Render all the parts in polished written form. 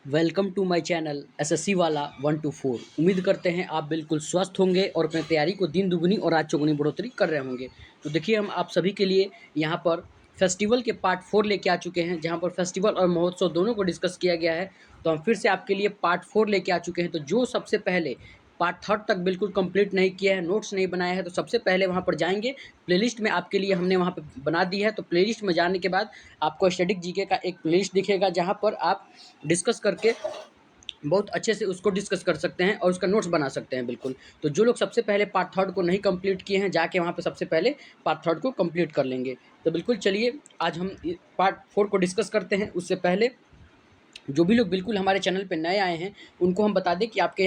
Welcome to my channel SSC वाला 1 to 4। उम्मीद करते हैं आप बिल्कुल स्वस्थ होंगे और अपनी तैयारी को दिन दुगनी और रात चौगुनी बढ़ोतरी कर रहे होंगे। तो देखिए हम आप सभी के लिए यहाँ पर फेस्टिवल के पार्ट 4 लेके आ चुके हैं, जहाँ पर फेस्टिवल और महोत्सव दोनों को डिस्कस किया गया है। तो हम फिर से आपके लिए पार्ट 4 लेके आ चुके हैं। तो जो सबसे पहले पार्ट थर्ड तक बिल्कुल कंप्लीट नहीं किया है, नोट्स नहीं बनाया है, तो सबसे पहले वहाँ पर जाएंगे। प्लेलिस्ट में आपके लिए हमने वहाँ पे बना दी है। तो प्लेलिस्ट में जाने के बाद आपको स्टैटिक जीके का एक प्लेलिस्ट दिखेगा, जहाँ पर आप डिस्कस करके बहुत अच्छे से उसको डिस्कस कर सकते हैं और उसका नोट्स बना सकते हैं बिल्कुल। तो जो लोग सबसे पहले पार्ट थर्ड को नहीं कंप्लीट किए हैं, जाके वहाँ पे सबसे पहले पार्ट थर्ड को कंप्लीट कर लेंगे। तो बिल्कुल चलिए आज हम पार्ट 4 को डिस्कस करते हैं। उससे पहले जो भी लोग बिल्कुल हमारे चैनल पे नए आए हैं, उनको हम बता दें कि आपके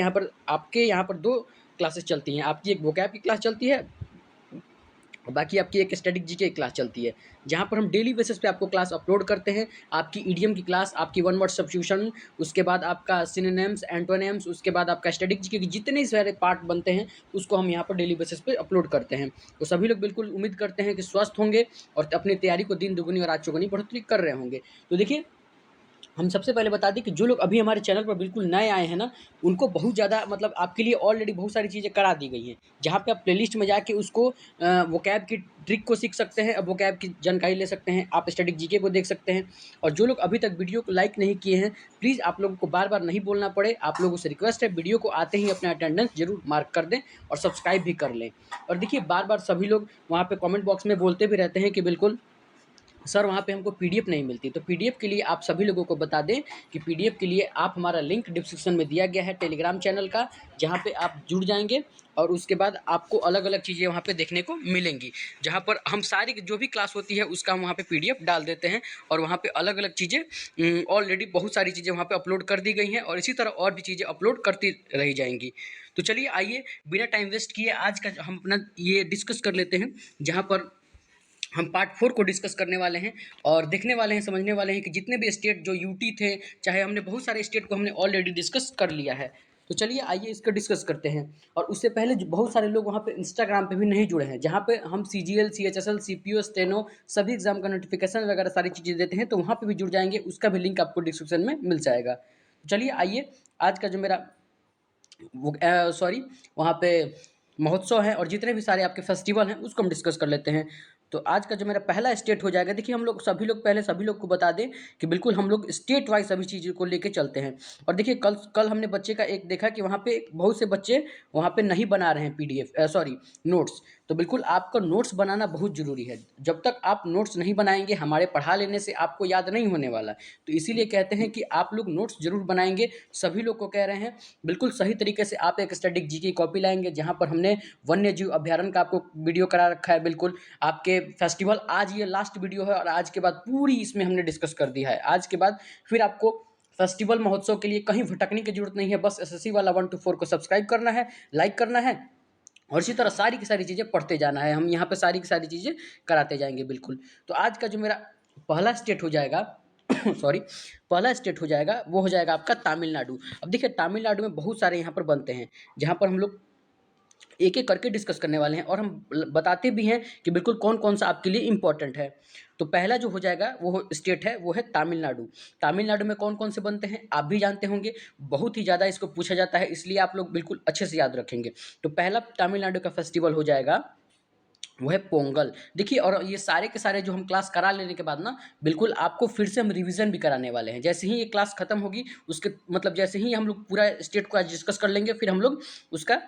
यहाँ पर 2 क्लासेस चलती हैं। आपकी एक वोकैब की क्लास चलती है और बाकी आपकी एक स्टैटिक जीके की क्लास चलती है, जहाँ पर हम डेली बेसिस पे आपको क्लास अपलोड करते हैं। आपकी ईडीएम की क्लास, आपकी वन वर्ड सब्स्टिट्यूशन, उसके बाद आपका सिनोनिम्स, एंटोनिम्स, उसके बाद आपका स्टैटिक जीके के जितने सारे पार्ट बनते हैं, उसको हम यहाँ पर डेली बेसिस पे अपलोड करते हैं। तो सभी लोग बिल्कुल उम्मीद करते हैं कि स्वस्थ होंगे और अपनी तैयारी को दिन दुगनी और रात चौगुनी बढ़ोतरी कर रहे होंगे। तो देखिए हम सबसे पहले बता दें कि जो लोग अभी हमारे चैनल पर बिल्कुल नए आए हैं ना, उनको बहुत ज़्यादा मतलब आपके लिए ऑलरेडी बहुत सारी चीज़ें करा दी गई हैं, जहाँ पे आप प्लेलिस्ट में जाके उसको वोकैब की ट्रिक को सीख सकते हैं, अब वोकैब की जानकारी ले सकते हैं, आप स्टैटिक जीके को देख सकते हैं। और जो लोग अभी तक वीडियो को लाइक नहीं किए हैं, प्लीज़ आप लोगों को बार बार नहीं बोलना पड़े, आप लोगों से रिक्वेस्ट है, वीडियो को आते ही अपना अटेंडेंस जरूर मार्क कर दें और सब्सक्राइब भी कर लें। और देखिए बार बार सभी लोग वहाँ पे कमेंट बॉक्स में बोलते भी रहते हैं कि बिल्कुल सर वहाँ पे हमको पीडीएफ नहीं मिलती। तो पीडीएफ के लिए आप सभी लोगों को बता दें कि पीडीएफ के लिए आप हमारा लिंक डिस्क्रिप्शन में दिया गया है टेलीग्राम चैनल का, जहाँ पे आप जुड़ जाएंगे और उसके बाद आपको अलग अलग चीज़ें वहाँ पे देखने को मिलेंगी, जहाँ पर हम सारी जो भी क्लास होती है उसका हम वहाँ पे पीडीएफ डाल देते हैं और वहाँ पे अलग अलग चीज़ें ऑलरेडी बहुत सारी चीज़ें वहाँ पे अपलोड कर दी गई हैं और इसी तरह और भी चीज़ें अपलोड करती रही जाएंगी। तो चलिए आइए बिना टाइम वेस्ट किए आज का हम अपना ये डिस्कस कर लेते हैं, जहाँ पर हम पार्ट 4 को डिस्कस करने वाले हैं और देखने वाले हैं, समझने वाले हैं कि जितने भी स्टेट जो यूटी थे, चाहे हमने बहुत सारे स्टेट को हमने ऑलरेडी डिस्कस कर लिया है। तो चलिए आइए इसका डिस्कस करते हैं। और उससे पहले जो बहुत सारे लोग वहाँ पे इंस्टाग्राम पे भी नहीं जुड़े हैं, जहाँ पे हम सीजीएल, सीएचएसएल, सीपीओ, स्टेनो सभी एग्जाम का नोटिफिकेशन वगैरह सारी चीज़ें देते हैं, तो वहाँ पे भी जुड़ जाएंगे, उसका भी लिंक आपको डिस्क्रिप्शन में मिल जाएगा। तो चलिए आइए आज का जो मेरा वो सॉरी वहाँ पे महोत्सव है और जितने भी सारे आपके फेस्टिवल हैं उसको हम डिस्कस कर लेते हैं। तो आज का जो मेरा पहला स्टेट हो जाएगा, देखिए हम लोग सभी लोग पहले सभी लोग को बता दें कि बिल्कुल हम लोग स्टेट वाइज सभी चीज़ों को लेके चलते हैं। और देखिए कल कल हमने बच्चे का एक देखा कि वहाँ पे बहुत से बच्चे वहाँ पे नहीं बना रहे हैं पीडीएफ सॉरी नोट्स। तो बिल्कुल आपका नोट्स बनाना बहुत ज़रूरी है। जब तक आप नोट्स नहीं बनाएंगे, हमारे पढ़ा लेने से आपको याद नहीं होने वाला। तो इसीलिए कहते हैं कि आप लोग नोट्स जरूर बनाएंगे। सभी लोग को कह रहे हैं बिल्कुल सही तरीके से आप एक स्टैटिक जी की कॉपी लाएंगे, जहाँ पर हमने वन्य जीव अभ्यारण्य का आपको वीडियो करा रखा है। बिल्कुल आपके फेस्टिवल आज ये लास्ट वीडियो है और आज के बाद पूरी इसमें हमने डिस्कस कर दिया है। आज के बाद फिर आपको फेस्टिवल महोत्सव के लिए कहीं भटकने की जरूरत नहीं है, बस एसएससी वाला 1 to 4 को सब्सक्राइब करना है, लाइक करना है और इसी तरह सारी की सारी चीज़ें पढ़ते जाना है। हम यहाँ पे सारी की सारी चीज़ें कराते जाएंगे बिल्कुल। तो आज का जो मेरा पहला स्टेट हो जाएगा सॉरी पहला स्टेट हो जाएगा वो हो जाएगा आपका तमिलनाडु। अब देखिए तमिलनाडु में बहुत सारे यहाँ पर बनते हैं, जहाँ पर हम लोग एक एक करके डिस्कस करने वाले हैं और हम बताते भी हैं कि बिल्कुल कौन कौन सा आपके लिए इम्पोर्टेंट है। तो पहला जो हो जाएगा वो स्टेट है वो है तमिलनाडु। तमिलनाडु में कौन कौन से बनते हैं आप भी जानते होंगे, बहुत ही ज़्यादा इसको पूछा जाता है, इसलिए आप लोग बिल्कुल अच्छे से याद रखेंगे। तो पहला तमिलनाडु का फेस्टिवल हो जाएगा वो है पोंगल। देखिए और ये सारे के सारे जो हम क्लास करा लेने के बाद ना, बिल्कुल आपको फिर से हम रिवीजन भी कराने वाले हैं। जैसे ही ये क्लास खत्म होगी उसके मतलब जैसे ही हम लोग पूरा स्टेट को आज डिस्कस कर लेंगे, फिर हम लोग उसका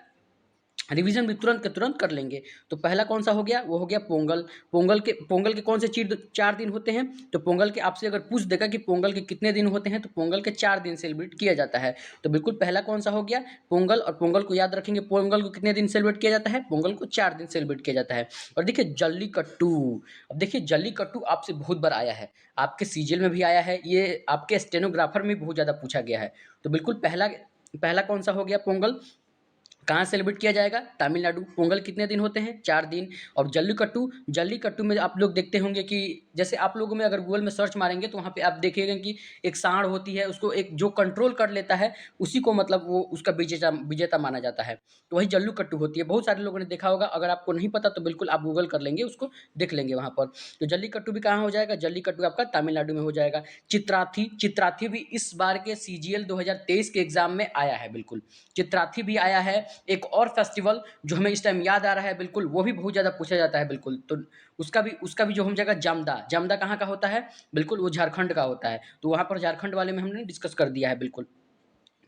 रिवीजन भी तुरंत के तुरंत कर लेंगे। तो पहला कौन सा हो गया वो हो गया पोंगल। पोंगल के कौन से 4 दिन होते हैं, तो पोंगल के आपसे अगर पूछ देगा कि पोंगल के कितने दिन होते हैं, तो पोंगल के 4 दिन सेलिब्रेट किया जाता है। तो बिल्कुल पहला कौन सा हो गया पोंगल, और पोंगल को याद रखेंगे, पोंगल को कितने दिन सेलिब्रेट किया जाता है, पोंगल को 4 दिन सेलिब्रेट किया जाता है। और देखिए जल्लीकट्टू, अब देखिए जल्लीकट्टू आपसे बहुत बार आया है, आपके सीजीएल में भी आया है, ये आपके स्टेनोग्राफर में बहुत ज़्यादा पूछा गया है। तो बिल्कुल पहला पहला कौन सा हो गया पोंगल। कहाँ सेलिब्रेट किया जाएगा? तमिलनाडु। पोंगल कितने दिन होते हैं? 4 दिन। और जल्लीकट्टू, जल्लीकट्टू में आप लोग देखते होंगे कि जैसे आप लोगों में अगर गूगल में सर्च मारेंगे तो वहाँ पे आप देखिएगा कि एक सांड होती है, उसको एक जो कंट्रोल कर लेता है उसी को मतलब वो उसका विजेता विजेता माना जाता है। तो वही जल्लीकट्टू होती है। बहुत सारे लोगों ने देखा होगा, अगर आपको नहीं पता तो बिल्कुल आप गूगल कर लेंगे, उसको देख लेंगे वहाँ पर। तो जल्लीकट्टू भी कहाँ हो जाएगा? जल्लीकट्टू आपका तमिलनाडु में हो जाएगा। चित्राथी, चित्राथी भी इस बार के सीजीएल 2023 के एग्जाम में आया है बिल्कुल। चित्राथी भी आया है। एक और फेस्टिवल जो हमें इस टाइम याद आ रहा है बिल्कुल, वो भी बहुत ज़्यादा पूछा जाता है बिल्कुल, तो उसका भी जो हम जगह जामदा, जामदा कहाँ का होता है? बिल्कुल वो झारखंड का होता है, तो वहाँ पर झारखंड वाले में हमने डिस्कस कर दिया है बिल्कुल।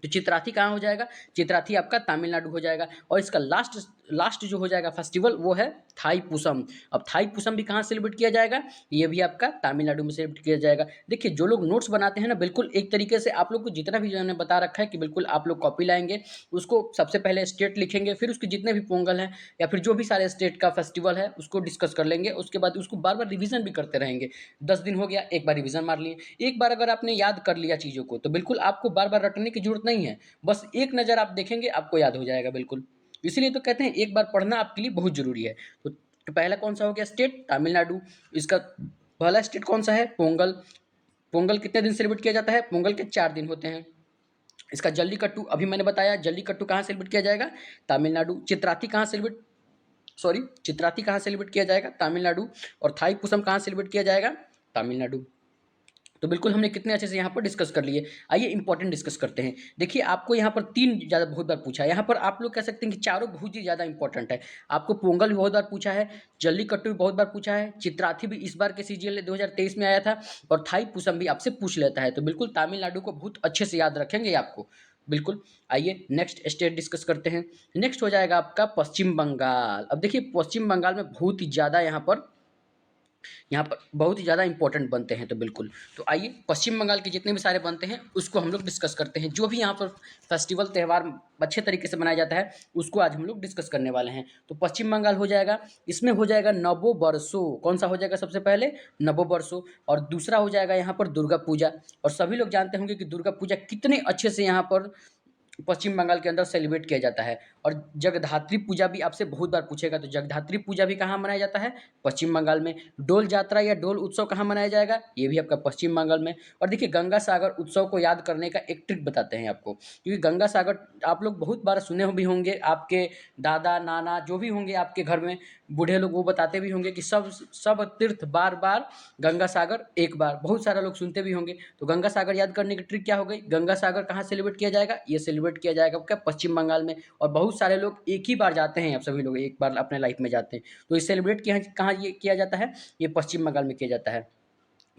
तो चित्राथी कहाँ हो जाएगा? चित्राथी आपका तमिलनाडु हो जाएगा। और इसका लास्ट लास्ट जो हो जाएगा फेस्टिवल वो है थाई पुसम। अब थाई पुसम भी कहाँ सेलिब्रेट किया जाएगा? ये भी आपका तमिलनाडु में सेलिब्रेट किया जाएगा। देखिए जो लोग नोट्स बनाते हैं ना, बिल्कुल एक तरीके से आप लोग को जितना भी जो मैंने बता रखा है कि बिल्कुल आप लोग कॉपी लाएंगे, उसको सबसे पहले स्टेट लिखेंगे, फिर उसके जितने भी पोंगल हैं या फिर जो भी सारे स्टेट का फेस्टिवल है उसको डिस्कस कर लेंगे। उसके बाद उसको बार बार रिवीजन भी करते रहेंगे। 10 दिन हो गया, एक बार रिवीजन मार लिए। एक बार अगर आपने याद कर लिया चीज़ों को तो बिल्कुल आपको बार बार रटने की जरूरत नहीं है, बस एक नज़र आप देखेंगे आपको याद हो जाएगा बिल्कुल। इसीलिए तो कहते हैं एक बार पढ़ना आपके लिए बहुत जरूरी है। तो पहला कौन सा हो गया स्टेट? तमिलनाडु। इसका पहला स्टेट कौन सा है? पोंगल। पोंगल कितने दिन सेलिब्रेट किया जाता है? पोंगल के 4 दिन होते हैं। इसका जल्लीकट्टू अभी मैंने बताया, जल्लीकट्टू कहाँ सेलिब्रेट किया जाएगा? तमिलनाडु। चित्राथी कहाँ सेलिब्रेट सॉरी चित्राथी कहाँ सेलिब्रेट किया जाएगा? तमिलनाडु। और थाई पुसम कहाँ सेलिब्रेट किया जाएगा? तमिलनाडु। तो बिल्कुल हमने कितने अच्छे से यहाँ पर डिस्कस कर लिए। आइए इंपॉर्टेंट डिस्कस करते हैं। देखिए आपको यहाँ पर 3 ज़्यादा बहुत बार पूछा है, यहाँ पर आप लोग कह सकते हैं कि चारों बहुत ही ज़्यादा इंपॉर्टेंट है। आपको पोंगल भी बहुत बार पूछा है, जल्लीकट्टू भी बहुत बार पूछा है, चित्राथी भी इस बार के सीजीएल 2023 में आया था, और थाई पुसम भी आपसे पूछ लेता है। तो बिल्कुल तमिलनाडु को बहुत अच्छे से याद रखेंगे आपको बिल्कुल। आइए नेक्स्ट स्टेट डिस्कस करते हैं। नेक्स्ट हो जाएगा आपका पश्चिम बंगाल। अब देखिए पश्चिम बंगाल में बहुत ही ज़्यादा यहाँ पर बहुत ही ज़्यादा इंपॉर्टेंट बनते हैं। तो बिल्कुल, तो आइए पश्चिम बंगाल के जितने भी सारे बनते हैं उसको हम लोग डिस्कस करते हैं। जो भी यहाँ पर फेस्टिवल त्यौहार अच्छे तरीके से मनाया जाता है उसको आज हम लोग डिस्कस करने वाले हैं। तो पश्चिम बंगाल हो जाएगा, इसमें हो जाएगा नवो बरसो। कौन सा हो जाएगा सबसे पहले? नवो बरसो। और दूसरा हो जाएगा यहाँ पर दुर्गा पूजा। और सभी लोग जानते होंगे कि दुर्गा पूजा कितने अच्छे से यहाँ पर पश्चिम बंगाल के अंदर सेलिब्रेट किया जाता है। और जगधात्री पूजा भी आपसे बहुत बार पूछेगा, तो जगधात्री पूजा भी कहाँ मनाया जाता है? पश्चिम बंगाल में। डोल यात्रा या डोल उत्सव कहाँ मनाया जाएगा? ये भी आपका पश्चिम बंगाल में। और देखिए गंगा सागर उत्सव को याद करने का एक ट्रिक बताते हैं आपको, क्योंकि गंगा सागर आप लोग बहुत बार सुने भी होंगे, आपके दादा नाना जो भी होंगे आपके घर में बूढ़े लोग वो बताते भी होंगे कि सब सब तीर्थ बार बार, गंगा सागर एक बार, बहुत सारा लोग सुनते भी होंगे। तो गंगा सागर याद करने की ट्रिक क्या हो गई? गंगा सागर कहाँ सेलिब्रेट किया जाएगा? ये सेलिब्रेट किया जाएगा क्या? पश्चिम बंगाल में। और बहुत सारे लोग एक ही बार जाते हैं, आप सभी लोग एक बार अपने लाइफ में जाते हैं, तो ये सेलिब्रेट किया कहाँ ये किया जाता है? ये पश्चिम बंगाल में किया जाता है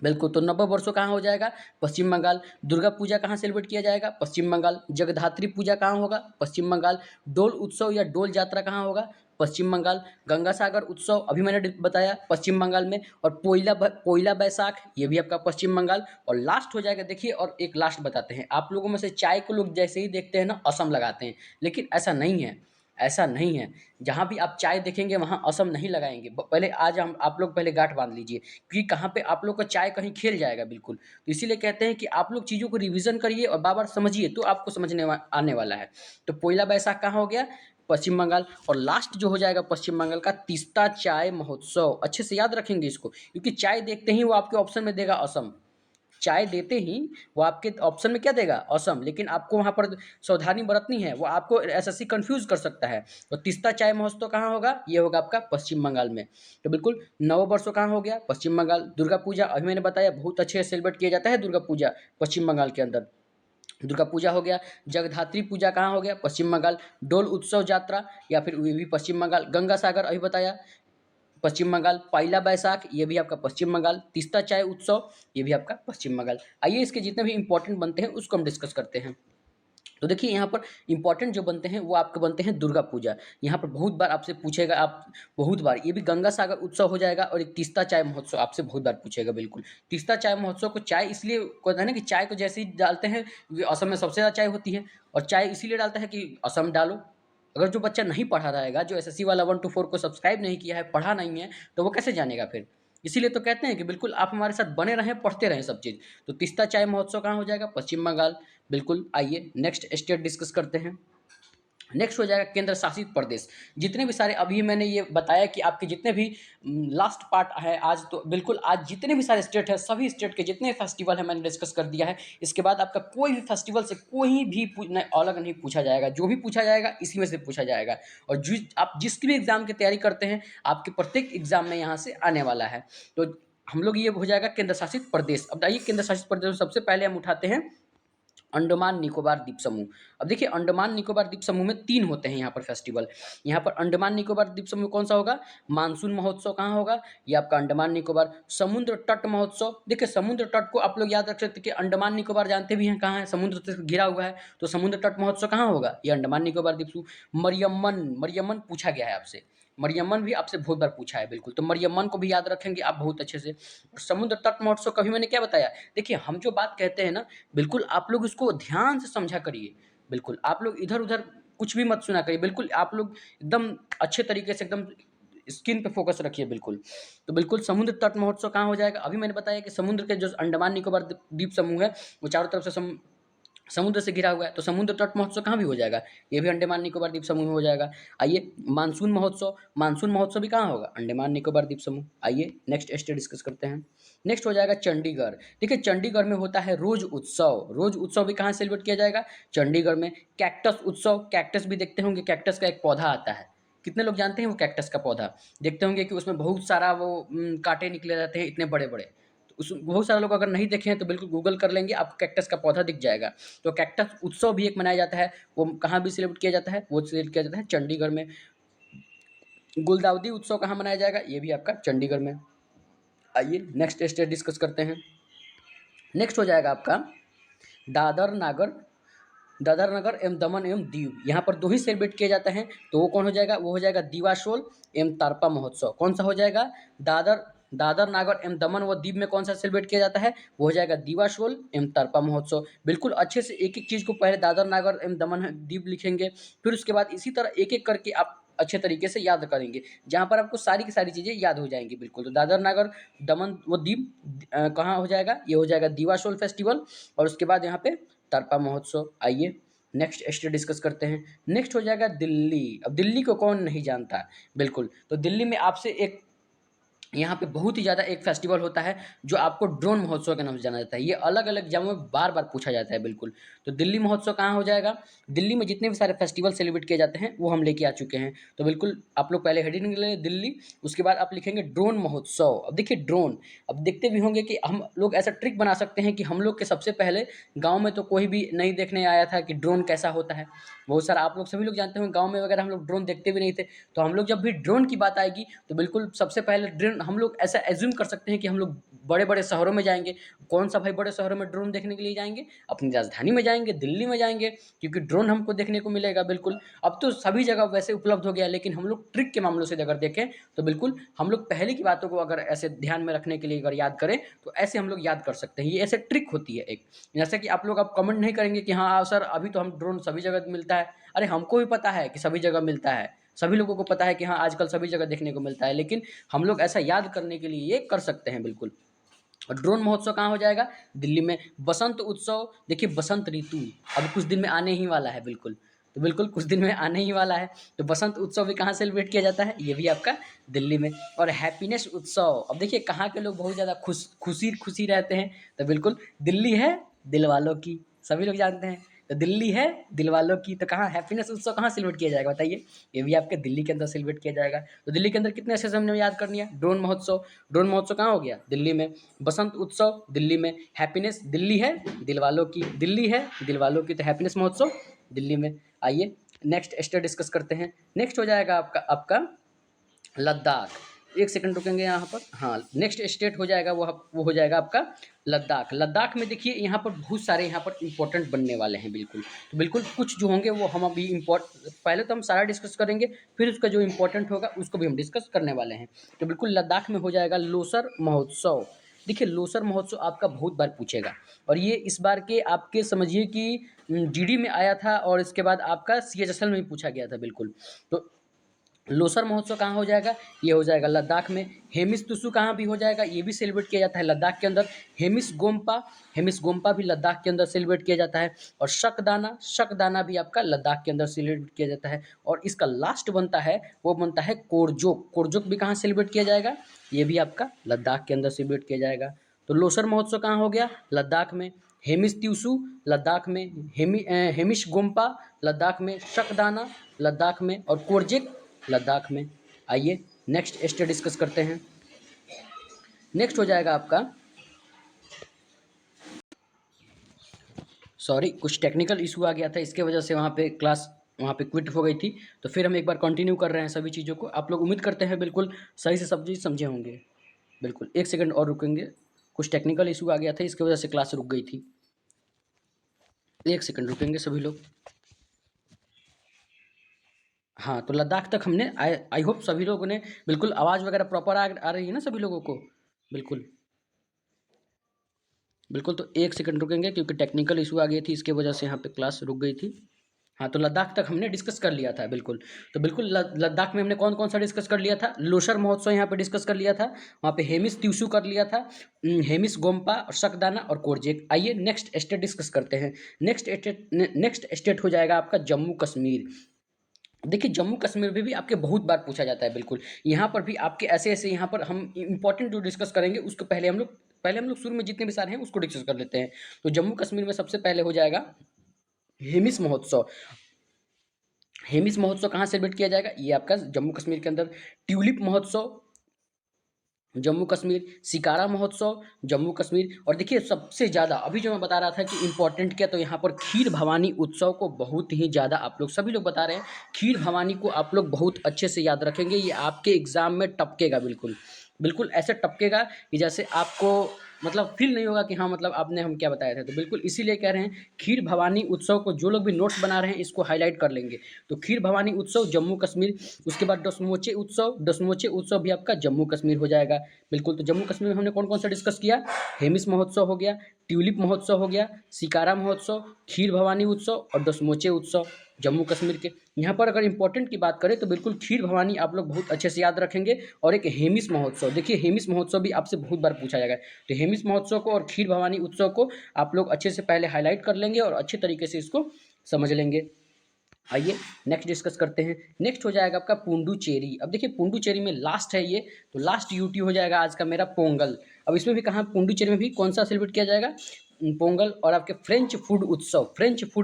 बिल्कुल। तो नववर्षों वर्षों कहाँ हो जाएगा? पश्चिम बंगाल। दुर्गा पूजा कहाँ सेलिब्रेट किया जाएगा? पश्चिम बंगाल। जगधात्री पूजा कहाँ होगा? पश्चिम बंगाल। डोल उत्सव या डोल यात्रा कहाँ होगा? पश्चिम बंगाल। गंगा सागर उत्सव अभी मैंने बताया पश्चिम बंगाल में। और पोइला बैसाख ये भी आपका पश्चिम बंगाल। और लास्ट हो जाएगा देखिए, और एक लास्ट बताते हैं, आप लोगों में से चाय को लोग जैसे ही देखते हैं ना असम लगाते हैं, लेकिन ऐसा नहीं है, ऐसा नहीं है। जहाँ भी आप चाय देखेंगे वहाँ असम नहीं लगाएंगे। पहले आज हम आप लोग पहले गांठ बांध लीजिए, क्योंकि कहाँ पे आप लोग का चाय कहीं खेल जाएगा बिल्कुल। तो इसीलिए कहते हैं कि आप लोग चीज़ों को रिवीजन करिए और बार बार समझिए, तो आपको आने वाला है। तो पोइला बैसाख कहाँ हो गया? पश्चिम बंगाल। और लास्ट जो हो जाएगा पश्चिम बंगाल का, तीस्ता चाय महोत्सव। अच्छे से याद रखेंगे इसको, क्योंकि चाय देखते ही वो आपके ऑप्शन में देगा असम। चाय देते ही वो आपके ऑप्शन में क्या देगा? असम। लेकिन आपको वहाँ पर सावधानी बरतनी है, वो आपको एसएससी कंफ्यूज कर सकता है। तो तीस्ता चाय महोत्सव कहाँ होगा? ये होगा आपका पश्चिम बंगाल में। तो बिल्कुल नववर्षों कहाँ हो गया? पश्चिम बंगाल। दुर्गा पूजा अभी मैंने बताया बहुत अच्छे से सेलिब्रेट किया जाता है दुर्गा पूजा पश्चिम बंगाल के अंदर। दुर्गा पूजा हो गया। जगधात्री पूजा कहाँ हो गया? पश्चिम बंगाल। डोल उत्सव यात्रा या फिर ये भी पश्चिम बंगाल। गंगा सागर अभी बताया पश्चिम बंगाल। पहला बैसाख ये भी आपका पश्चिम बंगाल। तीस्ता चाय उत्सव ये भी आपका पश्चिम बंगाल। आइए इसके जितने भी इंपॉर्टेंट बनते हैं उसको हम डिस्कस करते हैं। तो देखिए यहाँ पर इंपॉर्टेंट जो बनते हैं वो आपके बनते हैं दुर्गा पूजा। यहाँ पर बहुत बार आपसे पूछेगा, आप बहुत बार, ये भी गंगा सागर उत्सव हो जाएगा। और एक तीस्ता चाय महोत्सव आपसे बहुत बार पूछेगा बिल्कुल। तीस्ता चाय महोत्सव को चाय इसलिए कहते हैं ना कि चाय को जैसे ही डालते हैं, असम में सबसे ज़्यादा चाय होती है, और चाय इसीलिए डालता है कि असम डालो। अगर जो बच्चा नहीं पढ़ा रहेगा, जो एसएससी वाला 1 to 4 को सब्सक्राइब नहीं किया है, पढ़ा नहीं है, तो वो कैसे जानेगा फिर? इसीलिए तो कहते हैं कि बिल्कुल आप हमारे साथ बने रहें, पढ़ते रहें सब चीज़। तो तीस्ता चाय महोत्सव कहाँ हो जाएगा? पश्चिम बंगाल। बिल्कुल। आइए नेक्स्ट स्टेट डिस्कस करते हैं। नेक्स्ट हो जाएगा केंद्र शासित प्रदेश। जितने भी सारे अभी मैंने ये बताया कि आपके जितने भी लास्ट पार्ट है आज, तो बिल्कुल आज जितने भी सारे स्टेट है, सभी स्टेट के जितने फेस्टिवल है मैंने डिस्कस कर दिया है। इसके बाद आपका कोई भी फेस्टिवल से कोई भी अलग नहीं पूछा जाएगा, जो भी पूछा जाएगा इसी में से पूछा जाएगा। और आप जिसकी भी एग्जाम की तैयारी करते हैं, आपके प्रत्येक एग्जाम में यहाँ से आने वाला है। तो हम लोग ये हो जाएगा केंद्र शासित प्रदेश। अब आइए केंद्र शासित प्रदेश में सबसे पहले हम उठाते हैं अंडमान निकोबार द्वीप समूह। अब देखिए अंडमान निकोबार द्वीप समूह में 3 होते हैं यहाँ पर फेस्टिवल। यहाँ पर अंडमान निकोबार द्वीप समूह कौन सा होगा? मानसून महोत्सव कहाँ होगा? ये आपका अंडमान निकोबार। समुद्र तट महोत्सव, देखिए समुद्र तट को आप लोग याद रख सकते हैं कि अंडमान निकोबार जानते भी हैं कहाँ है, समुद्र से घिरा हुआ है, तो समुद्र तट महोत्सव कहाँ होगा? ये अंडमान निकोबार द्वीप समूह। मरियम्मन, मरियम्मन पूछा गया है आपसे, मरियम्मन भी आपसे बहुत बार पूछा है बिल्कुल, तो मरियम्मन को भी याद रखेंगे आप बहुत अच्छे से। और समुद्र तट महोत्सव कभी मैंने क्या बताया, देखिए हम जो बात कहते हैं ना, बिल्कुल आप लोग इसको ध्यान से समझा करिए। बिल्कुल आप लोग इधर-उधर कुछ भी मत सुना करिए, बिल्कुल आप लोग एकदम अच्छे तरीके से एकदम स्क्रीन पे फोकस रखिए बिल्कुल। तो बिल्कुल समुद्र तट महोत्सव कहाँ हो जाएगा? अभी मैंने बताया कि समुद्र के जो अंडमान निकोबार द्वीप समूह है, वो चारों तरफ से समुद्र से घिरा हुआ है, तो समुद्र तट महोत्सव कहाँ भी हो जाएगा? ये भी अंडमान निकोबार द्वीप समूह में हो जाएगा। आइए मानसून महोत्सव, मानसून महोत्सव भी कहाँ होगा? अंडमान निकोबार द्वीप समूह। आइए नेक्स्ट स्टेट डिस्कस करते हैं। नेक्स्ट हो जाएगा चंडीगढ़। देखिए चंडीगढ़ में होता है रोज उत्सव। रोज उत्सव भी कहाँ सेलिब्रेट किया जाएगा? चंडीगढ़ में। कैक्टस उत्सव, कैक्टस भी देखते होंगे, कैक्टस का एक पौधा आता है, कितने लोग जानते हैं वो कैक्टस का पौधा? देखते होंगे कि उसमें बहुत सारा वो कांटे निकले रहते हैं इतने बड़े बड़े। तो उस बहुत सारे लोग अगर नहीं देखे हैं तो बिल्कुल गूगल कर लेंगे, आपको कैक्टस का पौधा दिख जाएगा। तो कैक्टस उत्सव भी एक मनाया जाता है, वो कहाँ भी सेलिब्रेट किया जाता है? वो सेलिब्रेट किया जाता है चंडीगढ़ में। गुलदाउदी उत्सव कहाँ मनाया जाएगा? ये भी आपका चंडीगढ़ में। आइए नेक्स्ट स्टेट डिस्कस करते हैं। नेक्स्ट हो जाएगा आपका दादर नागर, दादर नगर एवं दमन एवं दीव। यहाँ पर 2 ही सेलिब्रेट किए जाते हैं, तो वो कौन हो जाएगा? वो हो जाएगा दीवाशोल एवं तारपा महोत्सव। कौन सा हो जाएगा? दादर, दादर नागर एवं दमन व दीव में कौन सा सेलिब्रेट किया जाता है? वो हो जाएगा दीवाशोल एवं तारपा महोत्सव। बिल्कुल अच्छे से एक एक चीज़ को पहले दादर नागर एवं दमन दीव लिखेंगे, फिर उसके बाद इसी तरह एक एक करके आप अच्छे तरीके से याद करेंगे, जहाँ पर आपको सारी की सारी चीज़ें याद हो जाएंगी बिल्कुल। तो दादर नागर दमन व दीव कहाँ हो जाएगा? ये हो जाएगा दीवाशोल फेस्टिवल, और उसके बाद यहाँ पे तारपा महोत्सव। आइए नेक्स्ट स्टेट डिस्कस करते हैं। नेक्स्ट हो जाएगा दिल्ली। अब दिल्ली को कौन नहीं जानता? बिल्कुल, तो दिल्ली में आपसे एक यहाँ पे बहुत ही ज़्यादा एक फेस्टिवल होता है जो आपको ड्रोन महोत्सव के नाम से जाना जाता है। ये अलग-अलग एग्जामों में बार-बार पूछा जाता है बिल्कुल। तो दिल्ली महोत्सव कहाँ हो जाएगा? दिल्ली में जितने भी सारे फेस्टिवल सेलिब्रेट किए जाते हैं वो हम लेके आ चुके हैं। तो बिल्कुल आप लोग पहले हेडिंग ले लें दिल्ली, उसके बाद आप लिखेंगे ड्रोन महोत्सव। अब देखिए ड्रोन, अब देखते भी होंगे कि हम लोग ऐसा ट्रिक बना सकते हैं कि हम लोग के सबसे पहले गाँव में तो कोई भी नहीं देखने आया था कि ड्रोन कैसा होता है। बहुत सारा आप लोग सभी लोग जानते होंगे गाँव में वगैरह हम लोग ड्रोन देखते भी नहीं थे। तो हम लोग जब भी ड्रोन की बात आएगी तो बिल्कुल सबसे पहले ड्रोन हम लोग ऐसा एज्यूम कर सकते हैं कि हम लोग बड़े-बड़े शहरों में जाएँगे। कौन सा भाई बड़े शहरों में ड्रोन देखने के लिए जाएँगे? अपनी राजधानी में जाएँगे, दिल्ली में जाएँगे, क्योंकि ड्रोन हमको देखने को मिलेगा बिल्कुल। अब तो सभी जगह वैसे उपलब्ध हो गया है, लेकिन हम लोग ट्रिक के मामलों से अगर देखें तो बिल्कुल हम लोग पहले की बातों को अगर ऐसे ध्यान में रखने के लिए अगर याद करें तो ऐसे हम लोग याद कर सकते हैं। ये ऐसे ट्रिक होती है एक। जैसे कि आप लोग अब कमेंट नहीं करेंगे कि हाँ सर अभी तो हम ड्रोन सभी जगह मिलता है। अरे हमको भी पता है कि सभी जगह मिलता है। सभी लोगों को पता है कि हाँ आजकल सभी जगह देखने को मिलता है, लेकिन हम लोग ऐसा याद करने के लिए ये कर सकते हैं बिल्कुल। और ड्रोन महोत्सव कहाँ हो जाएगा? दिल्ली में। बसंत उत्सव, देखिए बसंत ऋतु अब कुछ दिन में आने ही वाला है बिल्कुल। तो बिल्कुल कुछ दिन में आने ही वाला है, तो बसंत उत्सव भी कहाँ सेलिब्रेट किया जाता है? ये भी आपका दिल्ली में। और हैप्पीनेस उत्सव, अब देखिए कहाँ के लोग बहुत ज़्यादा खुशी रहते हैं? तो बिल्कुल दिल्ली है दिल वालों की, सभी लोग जानते हैं। तो दिल्ली है दिल वालों की, तो कहाँ हैप्पीनेस उत्सव कहाँ सेलिब्रेट किया जाएगा बताइए? ये भी आपके दिल्ली के अंदर सेलिब्रेट किया जाएगा। तो दिल्ली के अंदर कितने अच्छे से हमने याद करनी है? ड्रोन महोत्सव, ड्रोन महोत्सव कहाँ हो गया? दिल्ली में। बसंत उत्सव दिल्ली में। हैप्पीनेस दिल्ली है दिल वालों की, दिल्ली है दिल वालों की, तो हैप्पीनेस महोत्सव दिल्ली में। आइए नेक्स्ट स्टेट डिस्कस करते हैं। नेक्स्ट हो जाएगा आपका आपका लद्दाख। एक सेकंड रुकेंगे यहाँ पर। हाँ नेक्स्ट स्टेट हो जाएगा वो हो जाएगा आपका लद्दाख। लद्दाख में देखिए यहाँ पर बहुत सारे यहाँ पर इम्पोर्टेंट बनने वाले हैं बिल्कुल। तो बिल्कुल कुछ जो होंगे वो हम अभी पहले तो हम सारा डिस्कस करेंगे, फिर उसका जो इम्पोर्टेंट होगा उसको भी हम डिस्कस करने वाले हैं। तो बिल्कुल लद्दाख में हो जाएगा लोसर महोत्सव। देखिए लोसर महोत्सव आपका बहुत बार पूछेगा, और ये इस बार के आपके समझिए कि जीडी में आया था, और इसके बाद आपका सीएचएसएल में भी पूछा गया था बिल्कुल। तो लोसर महोत्सव कहाँ हो जाएगा, ये हो जाएगा लद्दाख में। हेमिस तुसु कहाँ भी हो जाएगा, ये भी सेलिब्रेट किया जाता है लद्दाख के अंदर। हेमिस गोम्पा भी लद्दाख के अंदर सेलिब्रेट किया जाता है। और शकदाना भी आपका लद्दाख के अंदर सेलिब्रेट किया जाता है। और इसका लास्ट बनता है, वो बनता है कोरजोक भी कहाँ सेलिब्रेट किया जाएगा, ये भी आपका लद्दाख के अंदर सेलिब्रेट किया जाएगा। तो लोसर महोत्सव कहाँ हो गया, लद्दाख में। हेमिस त्यूसु लद्दाख में, हेमिश गोम्पा लद्दाख में, शकदाना लद्दाख में, और कोरजेक लद्दाख में। आइए नेक्स्ट स्टेट डिस्कस करते हैं। नेक्स्ट हो जाएगा आपका, सॉरी कुछ टेक्निकल इशू आ गया था, इसके वजह से वहाँ पे क्लास वहाँ पे क्विट हो गई थी। तो फिर हम एक बार कंटिन्यू कर रहे हैं सभी चीज़ों को। आप लोग उम्मीद करते हैं बिल्कुल सही से सब चीज़ समझे होंगे। बिल्कुल 1 सेकंड और रुकेंगे, कुछ टेक्निकल इशू आ गया था, इसकी वजह से क्लास रुक गई थी। 1 सेकंड रुकेंगे सभी लोग। हाँ, तो लद्दाख तक हमने आई होप सभी लोगों ने बिल्कुल आवाज़ वगैरह प्रॉपर आ रही है ना सभी लोगों को। बिल्कुल बिल्कुल, तो 1 सेकंड रुकेंगे क्योंकि टेक्निकल इशू आ गई थी, इसके वजह से यहाँ पे क्लास रुक गई थी। हाँ, तो लद्दाख तक हमने डिस्कस कर लिया था। बिल्कुल, तो बिल्कुल लद्दाख में हमने कौन कौन सा डिस्कस कर लिया था, लोसर महोत्सव यहाँ पे डिस्कस कर लिया था, वहाँ पे हेमिस त्यूसु कर लिया था, हेमिस गोम्पा और शकदाना और कोरजेक। आइए नेक्स्ट स्टेट डिस्कस करते हैं। नेक्स्ट स्टेट हो जाएगा आपका जम्मू कश्मीर। देखिए जम्मू कश्मीर में भी आपके बहुत बार पूछा जाता है। बिल्कुल यहाँ पर भी आपके ऐसे ऐसे, यहाँ पर हम इंपॉर्टेंट जो डिस्कस करेंगे उसको पहले हम लोग शुरू में जितने भी सारे हैं उसको डिस्कस कर लेते हैं। तो जम्मू कश्मीर में सबसे पहले हो जाएगा हेमिस महोत्सव। हेमिस महोत्सव कहाँ सेलिब्रेट किया जाएगा, ये आपका जम्मू कश्मीर के अंदर। ट्यूलिप महोत्सव जम्मू कश्मीर, शिकारा महोत्सव जम्मू कश्मीर। और देखिए सबसे ज़्यादा अभी जो मैं बता रहा था कि इंपॉर्टेंट क्या, तो यहाँ पर खीर भवानी उत्सव को बहुत ही ज़्यादा आप लोग सभी लोग बता रहे हैं। खीर भवानी को आप लोग बहुत अच्छे से याद रखेंगे, ये आपके एग्ज़ाम में टपकेगा। बिल्कुल बिल्कुल ऐसे टपकेगा कि जैसे आपको मतलब फील नहीं होगा कि हाँ मतलब आपने हम क्या बताए थे। तो बिल्कुल इसीलिए कह रहे हैं खीर भवानी उत्सव को जो लोग भी नोट्स बना रहे हैं इसको हाईलाइट कर लेंगे। तो खीर भवानी उत्सव जम्मू कश्मीर। उसके बाद डसमोचे उत्सव भी आपका जम्मू कश्मीर हो जाएगा। बिल्कुल, तो जम्मू कश्मीर में हमने कौन कौन सा डिस्कस किया, हेमिस महोत्सव हो गया, ट्यूलिप महोत्सव हो गया, शिकारा महोत्सव, खीर भवानी उत्सव और डसमोचे उत्सव जम्मू कश्मीर के। यहाँ पर अगर इंपॉर्टेंट की बात करें तो बिल्कुल खीर भवानी आप लोग बहुत अच्छे से याद रखेंगे। और एक हेमिस महोत्सव, देखिए हेमिस महोत्सव भी आपसे बहुत बार पूछा जाएगा। तो हेमिस महोत्सव को और खीर भवानी उत्सव को आप लोग अच्छे से पहले हाईलाइट कर लेंगे और अच्छे तरीके से इसको समझ लेंगे। आइए नेक्स्ट डिस्कस करते हैं। नेक्स्ट हो जाएगा आपका पुडुचेरी। अब देखिए पुडुचेरी में लास्ट है ये, तो लास्ट यूटी हो जाएगा आज का मेरा पोंगल। अब इसमें भी कहाँ पुडुचेरी में भी कौन सा सेलिब्रेट किया जाएगा, पोंगल। और आपके फ्रेंच फूड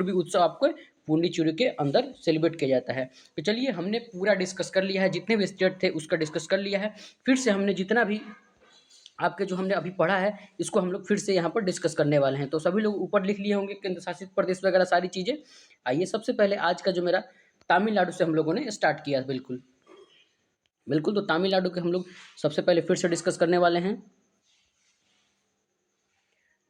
भी उत्सव आपको पुडुचेरी के अंदर सेलिब्रेट किया जाता है। तो चलिए हमने पूरा डिस्कस कर लिया है, जितने भी स्टेट थे उसका डिस्कस कर लिया है। फिर से हमने जितना भी आपके जो हमने अभी पढ़ा है इसको हम लोग फिर से यहाँ पर डिस्कस करने वाले हैं। तो सभी लोग ऊपर लिख लिए होंगे केंद्र शासित प्रदेश वगैरह सारी चीज़ें। आइए सबसे पहले आज का जो मेरा तमिलनाडु से हम लोगों ने स्टार्ट किया। बिल्कुल बिल्कुल, तो तमिलनाडु के हम लोग सबसे पहले फिर से डिस्कस करने वाले हैं,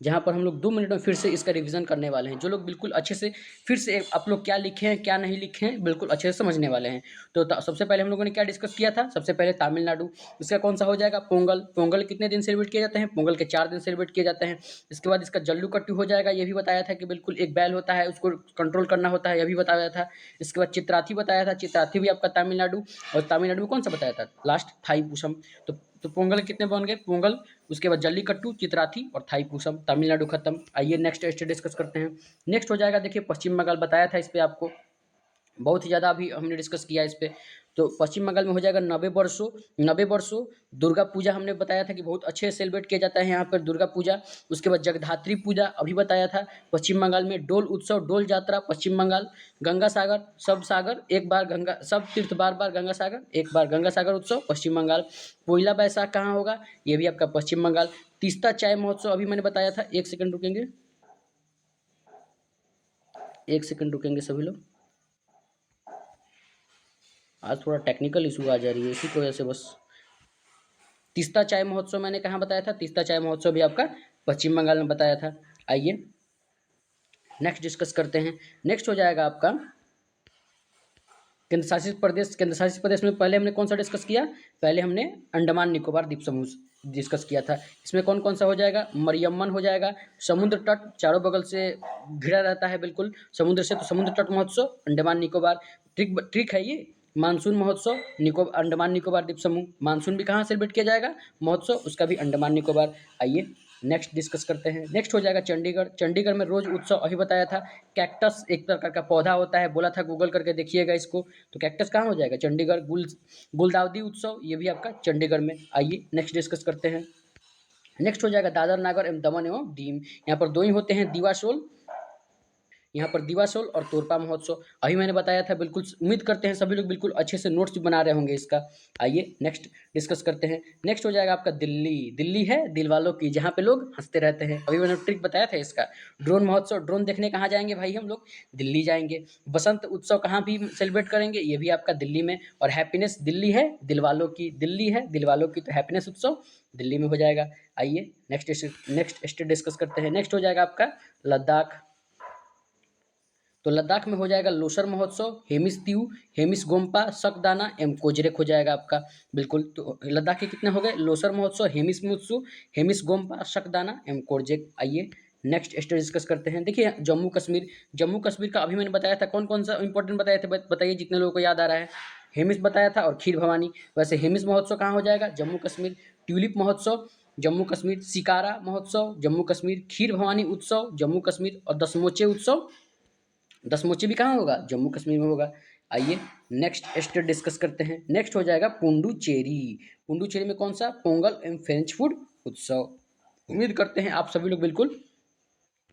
जहाँ पर हम लोग 2 मिनट में फिर से इसका रिवीजन करने वाले हैं। जो लोग बिल्कुल अच्छे से फिर से आप लोग क्या लिखे हैं क्या नहीं लिखे हैं बिल्कुल अच्छे से समझने वाले हैं। तो सबसे पहले हम लोगों ने क्या डिस्कस किया था, सबसे पहले तमिलनाडु। इसका कौन सा हो जाएगा, पोंगल कितने दिन सेलिब्रेट किए जाते हैं, पोंगल के 4 दिन सेलिब्रेट किए जाते हैं। इसके बाद इसका जल्लूकट्टू हो जाएगा, ये भी बताया था कि बिल्कुल एक बैल होता है उसको कंट्रोल करना होता है, यह भी बताया था। इसके बाद चित्राथी बताया था, चित्राथी भी आपका तमिलनाडु। और तमिलनाडु में कौन सा बताया था लास्ट, थाईपुसम। तो पोंगल कितने बन गए, पोंगल, उसके बाद जल्लीकट्टू, चित्राथी और थाईपुसम। तमिलनाडु खत्म। आइए नेक्स्ट स्टेट डिस्कस करते हैं। नेक्स्ट हो जाएगा, देखिए पश्चिम बंगाल बताया था, इस पर आपको बहुत ही ज़्यादा अभी हमने डिस्कस किया इस पर। तो पश्चिम बंगाल में हो जाएगा 90 वर्षों दुर्गा पूजा। हमने बताया था कि बहुत अच्छे से सेलिब्रेट किया जाता है यहाँ पर दुर्गा पूजा। उसके बाद जगधात्री पूजा अभी बताया था। पश्चिम बंगाल में डोल उत्सव, डोल यात्रा पश्चिम बंगाल। गंगा सागर, सब सागर एक बार गंगा, सब तीर्थ बार बार गंगा सागर, एक बार गंगा सागर उत्सव पश्चिम बंगाल। पोइला बैसाख कहाँ होगा, ये भी आपका पश्चिम बंगाल। तीस्ता चाय महोत्सव अभी मैंने बताया था। 1 सेकंड रुकेंगे, 1 सेकंड रुकेंगे सभी लोग, आज थोड़ा टेक्निकल इशू आ जा रही है इसी की वजह से बस। तीस्ता चाय महोत्सव मैंने कहाँ बताया था, तीस्ता चाय महोत्सव भी आपका पश्चिम बंगाल में बताया था। आइए नेक्स्ट डिस्कस करते हैं। नेक्स्ट हो जाएगा आपका केंद्र शासित प्रदेश। केंद्र शासित प्रदेश में पहले हमने कौन सा डिस्कस किया, पहले हमने अंडमान निकोबार द्वीप समूह डिस्कस किया था। इसमें कौन कौन सा हो जाएगा, मरियम्मन हो जाएगा। समुद्र तट चारों बगल से घिरा रहता है बिल्कुल समुद्र से, तो समुद्र तट महोत्सव अंडमान निकोबार। ट्रिक है ये, मानसून महोत्सव अंडमान निकोबार द्वीप समूह, मानसून भी कहाँ सेलिब्रेट किया जाएगा महोत्सव, उसका भी अंडमान निकोबार। आइए नेक्स्ट डिस्कस करते हैं। नेक्स्ट हो जाएगा चंडीगढ़। चंडीगढ़ में रोज उत्सव अभी बताया था। कैक्टस एक प्रकार का पौधा होता है, बोला था गूगल करके देखिएगा इसको। तो कैक्टस कहाँ हो जाएगा चंडीगढ़। गुलदाउदी उत्सव ये भी आपका चंडीगढ़ में। आइए नेक्स्ट डिस्कस करते हैं। नेक्स्ट हो जाएगा दादर नागर एवं दमन एवं दीव। यहाँ पर दो ही होते हैं, दिवासोल, यहाँ पर दिवासोल और तोरपा महोत्सव। अभी मैंने बताया था, बिल्कुल उम्मीद करते हैं सभी लोग बिल्कुल अच्छे से नोट्स बना रहे होंगे इसका। आइए नेक्स्ट डिस्कस करते हैं। नेक्स्ट हो जाएगा आपका दिल्ली। दिल्ली है दिल वालों की, जहाँ पे लोग हंसते रहते हैं। अभी मैंने ट्रिक बताया था इसका। ड्रोन महोत्सव, ड्रोन देखने कहाँ जाएंगे भाई हम लोग, दिल्ली जाएंगे। बसंत उत्सव कहाँ भी सेलिब्रेट करेंगे, ये भी आपका दिल्ली में। और हैप्पीनेस दिल्ली है दिल वालों की, दिल्ली है दिल वालों की, तो हैप्पीनेस उत्सव दिल्ली में हो जाएगा। आइए नेक्स्ट स्टेट डिस्कस करते हैं। नेक्स्ट हो जाएगा आपका लद्दाख। तो लद्दाख में हो जाएगा लोसर महोत्सव, हेमिस तीऊ, हेमिस गोम्पा, सकदाना एवं कोजरेक हो जाएगा आपका। बिल्कुल, तो लद्दाख के कितने हो गए, लोसर महोत्सव, हेमिस मुत्सु, हेमिस गोम्पा, सकदाना एवं कोरजेक। आइए नेक्स्ट स्टेट डिस्कस करते हैं। देखिए जम्मू कश्मीर, जम्मू कश्मीर का अभी मैंने बताया था, कौन कौन सा इंपॉर्टेंट बताए थे, बताइए जितने लोगों को याद आ रहा है। हेमिस बताया था और खीर भवानी। वैसे हेमिस महोत्सव कहाँ हो जाएगा, जम्मू कश्मीर। ट्यूलिप महोत्सव जम्मू कश्मीर, सिकारा महोत्सव जम्मू कश्मीर, खीर भवानी उत्सव जम्मू कश्मीर, और दसमोचे उत्सव, दसमोची भी कहाँ होगा, जम्मू कश्मीर में होगा। आइए नेक्स्ट स्टेट डिस्कस करते हैं। नेक्स्ट हो जाएगा पुंडुचेरी। पुंडुचेरी में कौन सा, पोंगल एंड फ्रेंच फूड उत्सव। उम्मीद करते हैं आप सभी लोग बिल्कुल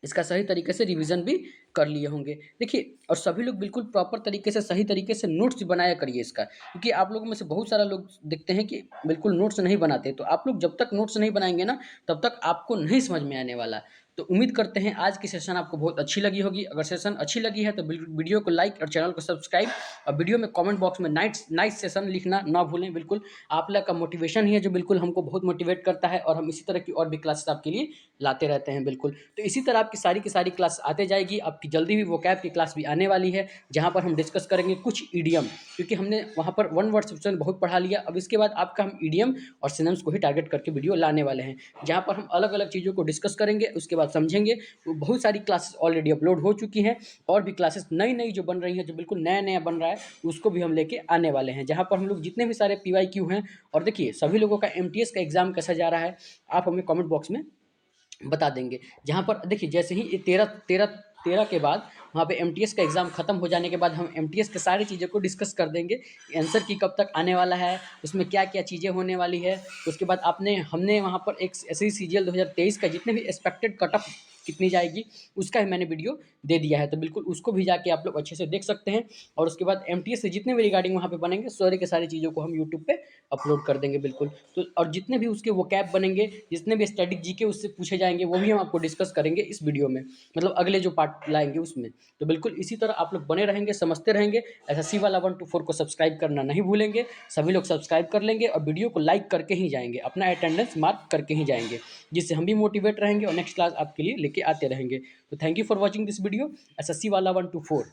इसका सही तरीके से रिवीजन भी कर लिए होंगे। देखिए, और सभी लोग बिल्कुल प्रॉपर तरीके से, सही तरीके से नोट्स बनाया करिए इसका, क्योंकि आप लोगों में से बहुत सारा लोग देखते हैं कि बिल्कुल नोट्स नहीं बनाते। तो आप लोग जब तक नोट्स नहीं बनाएंगे ना, तब तक आपको नहीं समझ में आने वाला। तो उम्मीद करते हैं आज की सेशन आपको बहुत अच्छी लगी होगी। अगर सेशन अच्छी लगी है तो वीडियो को लाइक और चैनल को सब्सक्राइब, और वीडियो में कमेंट बॉक्स में नाइस सेशन लिखना ना भूलें। बिल्कुल आप लोग का मोटिवेशन ही है जो बिल्कुल हमको बहुत मोटिवेट करता है, और हम इसी तरह की और भी क्लासेस आपके लिए लाते रहते हैं। बिल्कुल, तो इसी तरह आपकी सारी की सारी क्लास आते जाएगी। आपकी जल्दी भी वोकैब की क्लास भी आने वाली है, जहाँ पर हम डिस्कस करेंगे कुछ ईडियम, क्योंकि हमने वहाँ पर वन वर्ड सब्सटेंस बहुत पढ़ा लिया। अब इसके बाद आपका हम ईडियम और सिनोनिम्स को ही टारगेट करके वीडियो लाने वाले हैं, जहाँ पर हम अलग अलग चीज़ों को डिस्कस करेंगे, उसके बाद समझेंगे। बहुत सारी क्लासेस ऑलरेडी अपलोड हो चुकी हैं, और भी क्लासेस नई नई जो बन रही हैं, जो बिल्कुल नया नया बन रहा है, उसको भी हम लेके आने वाले हैं, जहाँ पर हम लोग जितने भी सारे PYQ हैं। और देखिए सभी लोगों का MTS का एग्जाम कैसा जा रहा है, आप हमें कमेंट बॉक्स में बता देंगे। जहाँ पर देखिए जैसे ही 13 के बाद वहाँ पे MTS का एग्ज़ाम खत्म हो जाने के बाद हम MTS के सारी चीज़ों को डिस्कस कर देंगे। आंसर की कब तक आने वाला है, उसमें क्या क्या चीज़ें होने वाली है। उसके बाद हमने वहाँ पर एक SSC CGL 2023 का जितने भी एक्सपेक्टेड कट ऑफ कितनी जाएगी, उसका भी मैंने वीडियो दे दिया है। तो बिल्कुल उसको भी जाके आप लोग अच्छे से देख सकते हैं। और उसके बाद MTS से जितने भी रिगार्डिंग वहाँ पे बनेंगे, सारी के सारी चीज़ों को हम यूट्यूब पे अपलोड कर देंगे। बिल्कुल, तो और जितने भी उसके वो कैप बनेंगे, जितने भी स्टैटिक जीके उससे पूछे जाएंगे, वो भी हम आपको डिस्कस करेंगे इस वीडियो में, मतलब अगले जो पार्ट लाएंगे उसमें। तो बिल्कुल इसी तरह आप लोग बने रहेंगे, समझते रहेंगे। SSC वाला 1 to 4 को सब्सक्राइब करना नहीं भूलेंगे। सभी लोग सब्सक्राइब कर लेंगे और वीडियो को लाइक करके ही जाएंगे, अपना अटेंडेंस मार्क करके ही जाएंगे, जिससे हम भी मोटिवेट रहेंगे और नेक्स्ट क्लास आपके लिए लेके आते रहेंगे। तो thank you for watching this video. SSC वाला 1 to 4